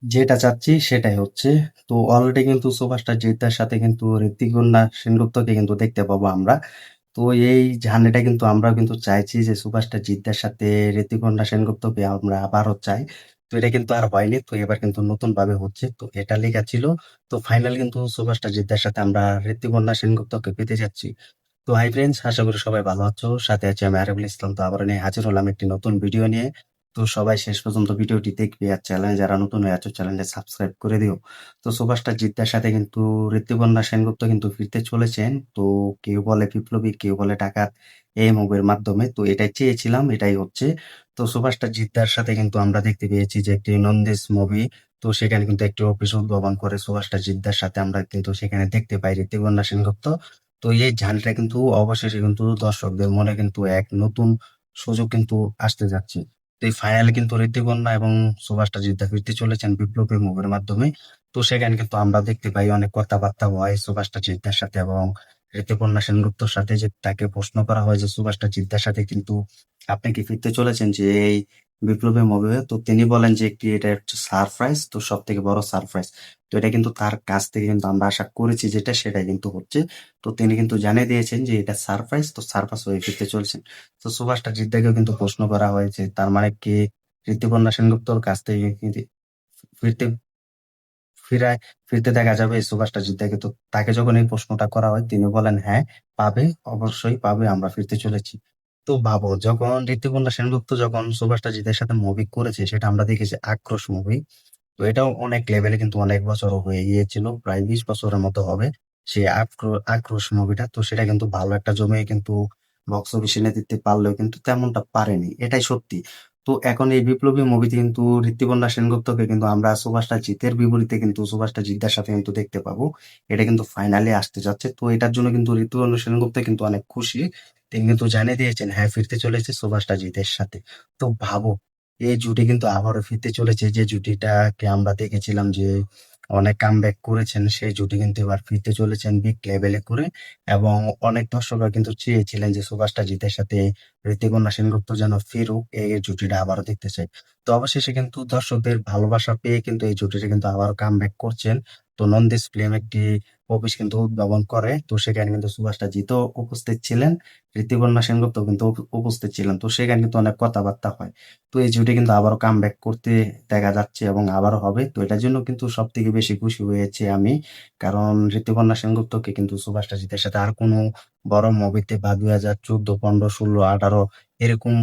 যেটা চাচ্ছি সেটাই হচ্ছে। তো অলরেডি কিন্তু সুপারস্টার জিদ্দার সাথে কিন্তু ঋত্বিক সেনগুপ্তকে কিন্তু দেখতে পাবো আমরা। তো এই জার্নিটা কিন্তু আমরাও কিন্তু চাইছি যে সুপারস্টার জিদ্দার সাথে ঋত্বিক সেনগুপ্তকে আমরা আবারও চাই। তো এটা কিন্তু আর হয়নি, তো এবার কিন্তু নতুন ভাবে হচ্ছে, তো এটা লেখা ছিল। তো ফাইনাল কিন্তু সুপারস্টার জিদ্দার সাথে আমরা ঋত্বিক সেনগুপ্তকে পেতে যাচ্ছি। তো হাই ফ্রেন্ডস, আশা করি সবাই ভালো আছো। সাথে আছি আমি আরিফুল ইসলাম। তো আবার নিয়ে হাজির হলাম একটি নতুন ভিডিও নিয়ে। তো সবাই শেষ পর্যন্ত ভিডিওটি দেখবে, আর চ্যানেলে যারা নতুন হয়ে আছো চ্যানেলটা সাবস্ক্রাইব করে দিও। তো সুপারস্টার জিদ্দার সাথে কিন্তু ঋতুপর্ণা সেনগুপ্ত কিন্তু ফিরতে চলেছেন। তো কেউ বলে বিপ্লবী, কেউ বলে ডাকাত, এই মুভির মাধ্যমে। তো এটাই চেয়েছিলাম, এটাই হচ্ছে। তো সুপারস্টার জিদ্দার সাথে কিন্তু আমরা দেখতে পেয়েছি যে একটি নন্দেশ মুভি। তো সেখানে কিন্তু একটি অফিস উদ্ভাবন করে সুপারস্টার জিদ্দার সাথে আমরা কিন্তু সেখানে দেখতে পাই ঋতুপর্ণা সেনগুপ্ত। তো এই ঝালিটা কিন্তু অবশেষে কিন্তু দর্শকদের মনে কিন্তু এক নতুন সুযোগ কিন্তু আসতে যাচ্ছে। তো এই ফাইনালে কিন্তু ঋতুপর্ণা এবং সুভাষটা জিদ্দা ফিরতে চলেছেন বিপ্লবী মুভির মাধ্যমে। তো সেখানে কিন্তু আমরা দেখতে পাই অনেক কথাবার্তা হয় সুভাষটা জিদ্দার সাথে এবং ঋতুপর্ণা সেনগুপ্তর সাথে, যে তাকে প্রশ্ন করা হয় যে সুভাষটা জিদ্দার সাথে কিন্তু আপনি কি ফিরতে চলেছেন যে এই বিপ্লবী মুভি। তো তিনি বলেন যে একটি এটা হচ্ছে সারপ্রাইজ, তো সব থেকে বড় সারপ্রাইজ। তো এটা কিন্তু তার কাছ থেকে কিন্তু আমরা আশা করেছি যেটা সেটাই কিন্তু হচ্ছে। তো তিনি কিন্তু জানিয়ে দিয়েছেন যে এটা সারপ্রাইজ, তো সারপ্রাইজ হয়ে ফিরতে চলছেন। তো সুভাষটা জিদ্দাকেও কিন্তু প্রশ্ন করা হয়েছে, তার মানে কি ঋতুপর্ণা সেনগুপ্তর কাছ থেকে কিন্তু ফিরতে ফিরায় ফিরতে দেখা যাবে এই সুভাষটা জিদ্দাকে। তো তাকে যখন এই প্রশ্নটা করা হয় তিনি বলেন হ্যাঁ, পাবে, অবশ্যই পাবে, আমরা ফিরতে চলেছি। তো ভাবো, যখন ঋতুপর্ণা সেনগুপ্ত যখন সুভাষটা জিতের সাথে মুভি করেছে সেটা আমরা দেখেছি আক্রোশ মুভি। তো এটাও অনেক লেভেলে কিন্তু অনেক বছরও হয়ে গিয়েছিল, প্রায় 20 বছরের মতো হবে সেই আক্রোশ মুভিটা। তো সেটা কিন্তু ভালো একটা জমে কিন্তু বক্স অফিস এনে দিতে পারলেও কিন্তু তেমনটা পারেনি, এটাই সত্যি। তো এখন এই বিপ্লবী মুভিতে কিন্তু ঋতুপর্ণা সেনগুপ্তকে কিন্তু আমরা সুভাষটা জিতের বিপরীতে কিন্তু সুভাষটা জিদ্দার সাথে কিন্তু দেখতে পাবো। এটা কিন্তু ফাইনালে আসতে যাচ্ছে, তো এটার জন্য কিন্তু ঋতুপর্ণা সেনগুপ্ত কিন্তু অনেক খুশি। তিনি কিন্তু জানিয়ে দিয়েছেন হ্যাঁ, ফিরতে চলেছে সুভাষটা জিতের সাথে। তো ভাবো, এই জুটি কিন্তু আবারও ফিরতে চলেছে, যে জুটিটাকে আমরা দেখেছিলাম যে অনেক কামব্যাক করেছেন, সেই জুটি কিন্তু এবার ফিরতে চলেছেন বিগ লেভেলে করে। এবং অনেক দর্শকরা কিন্তু চেয়েছিলেন যে সুভাষটা জিতের সাথে ঋতিকন্যা সেনগুপ্ত যেন ফিরুক, এই জুটিটা আবারও দেখতে চাই। তো অবশেষে কিন্তু দর্শকদের ভালোবাসা পেয়ে কিন্তু এই জুটিটা কিন্তু আবারও কামব্যাক করছেন। তো নন্দিস ফিল্ম একটি অফিস কিন্তু উদ্ভাবন করে, তো সেখানে কিন্তু সুভাষটা জিতও উপস্থিত ছিলেন, ঋতিকন্যা সেনগুপ্ত কিন্তু উপস্থিত ছিলেন। তো সেখানে কিন্তু অনেক কথাবার্তা হয়। তো এই জুটি কিন্তু আবারও কামব্যাক করতে দেখা যাচ্ছে এবং আবারও হবে। তো এটার জন্য কিন্তু সব থেকে বেশি খুশি হয়েছে আমি, কারণ ঋতুপর্ণা সেনগুপ্তকে কিন্তু সুভাষ রাজিতের সাথে আর কোনো বড় মুভিতে বা 2014, 15, 16, 18 এরকম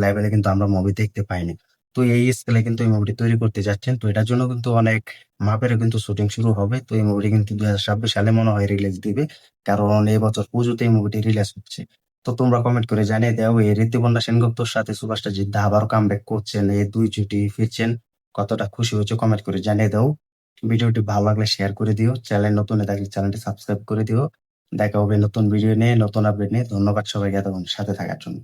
লেভেলে কিন্তু আমরা মুভি দেখতে পাইনি। তো এই স্কেলে কিন্তু এই মুভিটি তৈরি করতে যাচ্ছেন, তো এটার জন্য কিন্তু অনেক মাপের কিন্তু শুটিং শুরু হবে। তো এই মুভিটি কিন্তু 2026 সালে মনে হয় রিলিজ দিবে, কারণ এই বছর পুজোতে এই মুভিটি রিলিজ হচ্ছে। তো তোমরা কমেন্ট করে জানিয়ে দাও এই ঋতুপর্ণা সেনগুপ্তর সাথে সুভাষটা জিদ্দা আবারও কামব্যাক করছেন, এই দুই জুটি ফিরছেন, কতটা খুশি হয়েছে কমেন্ট করে জানিয়ে দাও। ভিডিওটি ভালো লাগলে শেয়ার করে দিও, চ্যানেল নতুন হয়ে থাকলে চ্যানেলটি সাবস্ক্রাইব করে দিও। দেখা হবে নতুন ভিডিও নিয়ে, নতুন আপডেট নিয়ে। ধন্যবাদ সবাইকে এতক্ষণ সাথে থাকার জন্য।